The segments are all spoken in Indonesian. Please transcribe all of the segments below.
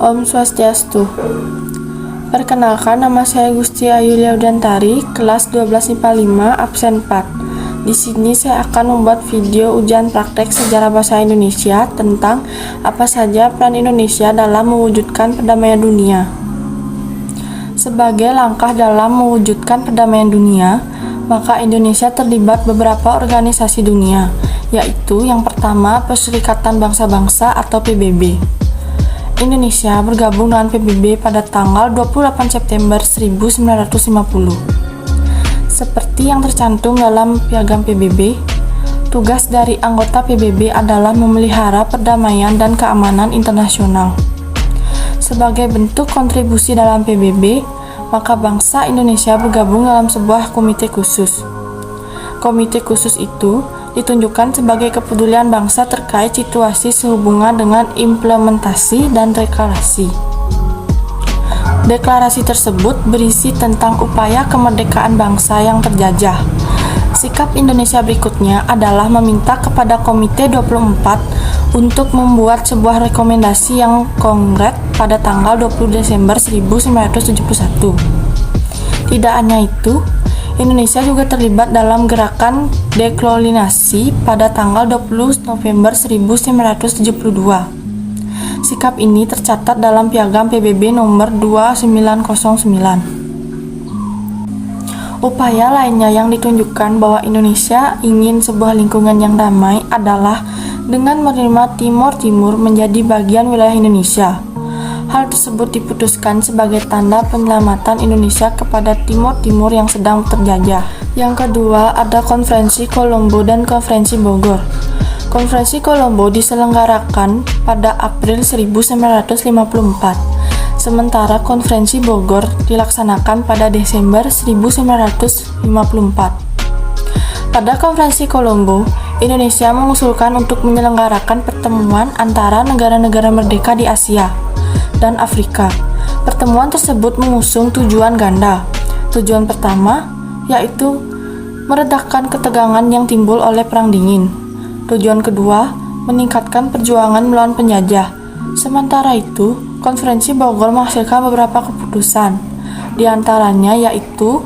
Om Swastiastu. Perkenalkan, nama saya Gusti Ayu Liaudantari, kelas 12 IPA 5, absen 4. Di sini saya akan membuat video ujian praktek sejarah bahasa Indonesia tentang apa saja peran Indonesia dalam mewujudkan perdamaian dunia. Sebagai langkah dalam mewujudkan perdamaian dunia, maka Indonesia terlibat beberapa organisasi dunia, yaitu yang pertama Perserikatan Bangsa-Bangsa atau PBB. Indonesia bergabung dengan PBB pada tanggal 28 September 1950. Seperti yang tercantum dalam piagam PBB, tugas dari anggota PBB adalah memelihara perdamaian dan keamanan internasional. Sebagai bentuk kontribusi dalam PBB, maka bangsa Indonesia bergabung dalam sebuah komite khusus. Komite khusus itu ditunjukkan sebagai kepedulian bangsa terkait situasi sehubungan dengan implementasi dan deklarasi. Deklarasi tersebut berisi tentang upaya kemerdekaan bangsa yang terjajah. Sikap Indonesia berikutnya adalah meminta kepada Komite 24 untuk membuat sebuah rekomendasi yang konkret pada tanggal 20 Desember 1971. Tidak hanya itu, Indonesia juga terlibat dalam gerakan dekolonisasi pada tanggal 20 November 1972. Sikap ini tercatat dalam piagam PBB nomor 2909. Upaya lainnya yang ditunjukkan bahwa Indonesia ingin sebuah lingkungan yang damai adalah dengan menerima Timor Timur menjadi bagian wilayah Indonesia. Hal tersebut diputuskan sebagai tanda penyelamatan Indonesia kepada Timor Timur yang sedang terjajah. Yang kedua, ada Konferensi Kolombo dan Konferensi Bogor. Konferensi Kolombo diselenggarakan pada April 1954, sementara Konferensi Bogor dilaksanakan pada Desember 1954. Pada Konferensi Kolombo, Indonesia mengusulkan untuk menyelenggarakan pertemuan antara negara-negara merdeka di Asia dan Afrika. Pertemuan tersebut mengusung tujuan ganda. Tujuan pertama yaitu meredakan ketegangan yang timbul oleh Perang Dingin. Tujuan kedua, meningkatkan perjuangan melawan penjajah. Sementara itu, Konferensi Bogor menghasilkan beberapa keputusan. Di antaranya yaitu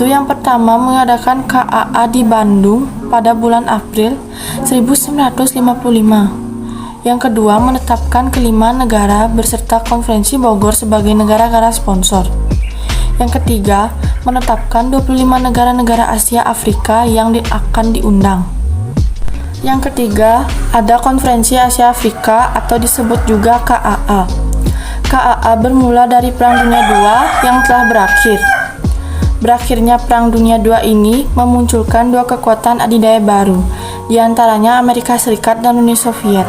yang pertama mengadakan KAA di Bandung pada bulan April 1955. Yang kedua, menetapkan kelima negara berserta Konferensi Bogor sebagai negara-negara sponsor. Yang ketiga, menetapkan 25 negara-negara Asia Afrika yang akan diundang. Yang ketiga, ada Konferensi Asia Afrika atau disebut juga KAA. KAA bermula dari Perang Dunia II yang telah berakhir. Berakhirnya Perang Dunia II ini memunculkan dua kekuatan adidaya baru, di antaranya Amerika Serikat dan Uni Soviet.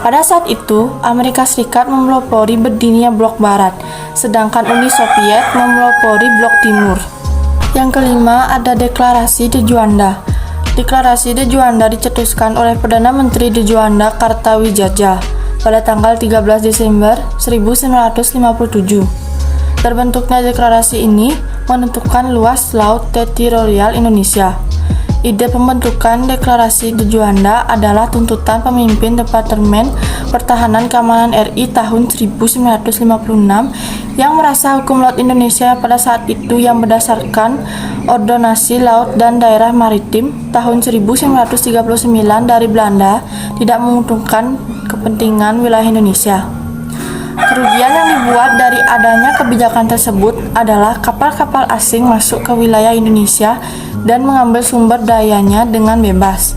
Pada saat itu, Amerika Serikat memelopori berdirinya blok barat, sedangkan Uni Soviet memelopori blok timur. Yang kelima, ada Deklarasi de Juanda. Deklarasi de Juanda dicetuskan oleh Perdana Menteri de Juanda Kartawijaya pada tanggal 13 Desember 1957. Terbentuknya deklarasi ini menentukan luas laut teritorial Indonesia. Ide pembentukan Deklarasi de Juanda adalah tuntutan pemimpin Departemen Pertahanan Keamanan RI tahun 1956 yang merasa hukum laut Indonesia pada saat itu yang berdasarkan Ordonansi Laut dan Daerah Maritim tahun 1939 dari Belanda tidak menguntungkan kepentingan wilayah Indonesia. Kerugian yang dibuat dari adanya kebijakan tersebut adalah kapal-kapal asing masuk ke wilayah Indonesia dan mengambil sumber dayanya dengan bebas.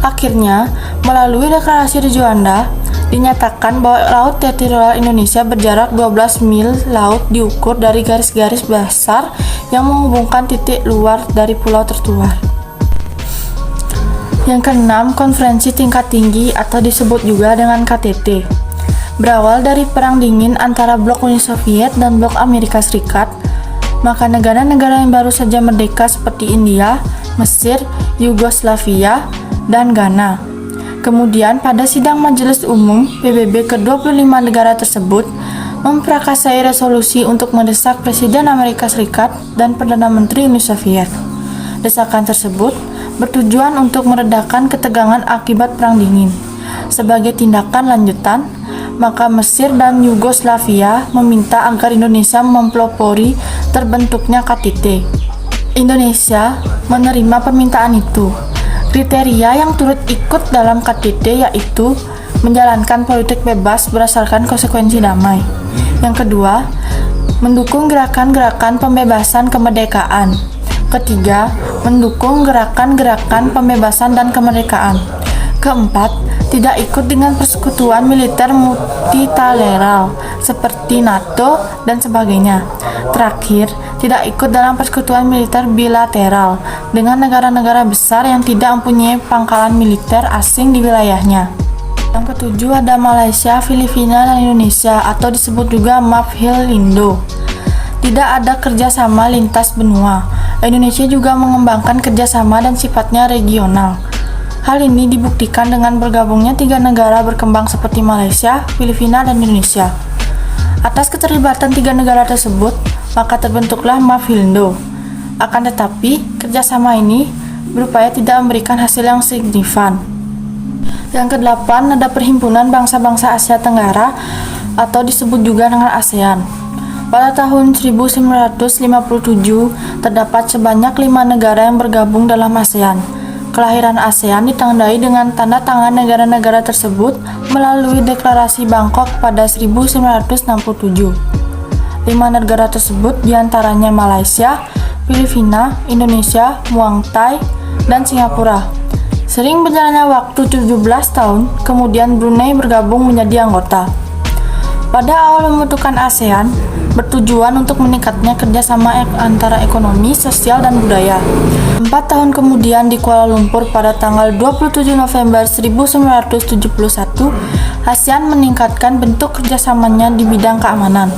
Akhirnya, melalui Deklarasi de Juanda, dinyatakan bahwa laut teritorial Indonesia berjarak 12 mil laut diukur dari garis-garis besar yang menghubungkan titik luar dari pulau terluar. Yang keenam, Konferensi Tingkat Tinggi atau disebut juga dengan KTT. Berawal dari Perang Dingin antara blok Uni Soviet dan blok Amerika Serikat, maka negara-negara yang baru saja merdeka seperti India, Mesir, Yugoslavia, dan Ghana. Kemudian pada sidang Majelis Umum PBB ke-25 negara tersebut memprakarsai resolusi untuk mendesak Presiden Amerika Serikat dan Perdana Menteri Uni Soviet. Desakan tersebut bertujuan untuk meredakan ketegangan akibat Perang Dingin. Sebagai tindakan lanjutan, maka Mesir dan Yugoslavia meminta agar Indonesia mempelopori terbentuknya KTT. Indonesia menerima permintaan itu. Kriteria yang turut ikut dalam KTT yaitu menjalankan politik bebas berdasarkan konsekuensi damai. Yang kedua, mendukung gerakan-gerakan pembebasan kemerdekaan. Ketiga, mendukung gerakan-gerakan pembebasan dan kemerdekaan. Keempat, tidak ikut dengan persekutuan militer multilateral seperti NATO dan sebagainya. Terakhir, tidak ikut dalam persekutuan militer bilateral dengan negara-negara besar yang tidak mempunyai pangkalan militer asing di wilayahnya. Yang ketujuh ada Malaysia, Filipina, dan Indonesia atau disebut juga Maphilindo. Tidak ada kerjasama lintas benua. Indonesia juga mengembangkan kerjasama dan sifatnya regional. Hal ini dibuktikan dengan bergabungnya 3 negara berkembang seperti Malaysia, Filipina, dan Indonesia. Atas keterlibatan 3 negara tersebut, maka terbentuklah Maphilindo. Akan tetapi, kerjasama ini berupaya tidak memberikan hasil yang signifikan. Yang ke-8 ada Perhimpunan Bangsa-Bangsa Asia Tenggara atau disebut juga dengan ASEAN. Pada tahun 1957, terdapat sebanyak 5 negara yang bergabung dalam ASEAN. Kelahiran ASEAN ditandai dengan tanda tangan negara-negara tersebut melalui Deklarasi Bangkok pada 1967. 5 negara tersebut diantaranya Malaysia, Filipina, Indonesia, Muang Thai, dan Singapura. Sering berjalannya waktu 17 tahun, kemudian Brunei bergabung menjadi anggota. Pada awal pembentukan ASEAN, bertujuan untuk meningkatnya kerjasama antara ekonomi, sosial, dan budaya. 4 tahun kemudian di Kuala Lumpur pada tanggal 27 November 1971, ASEAN meningkatkan bentuk kerjasamanya di bidang keamanan.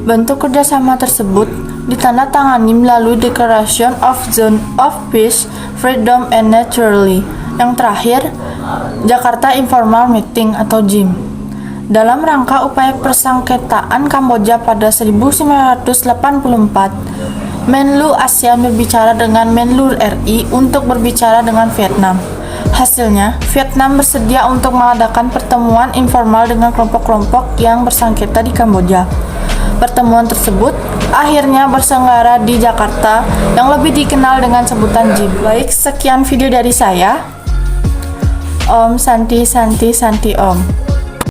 Bentuk kerjasama tersebut ditandatangani melalui Declaration of Zone of Peace, Freedom, and Neutrality. Yang terakhir, Jakarta Informal Meeting atau JIM. Dalam rangka upaya persengketaan Kamboja pada 1984, Menlu ASEAN berbicara dengan Menlu RI untuk berbicara dengan Vietnam. Hasilnya, Vietnam bersedia untuk mengadakan pertemuan informal dengan kelompok-kelompok yang bersengketa di Kamboja. Pertemuan tersebut akhirnya berselenggara di Jakarta yang lebih dikenal dengan sebutan JIM. Baik, sekian video dari saya. Om Santi Santi Santi Om.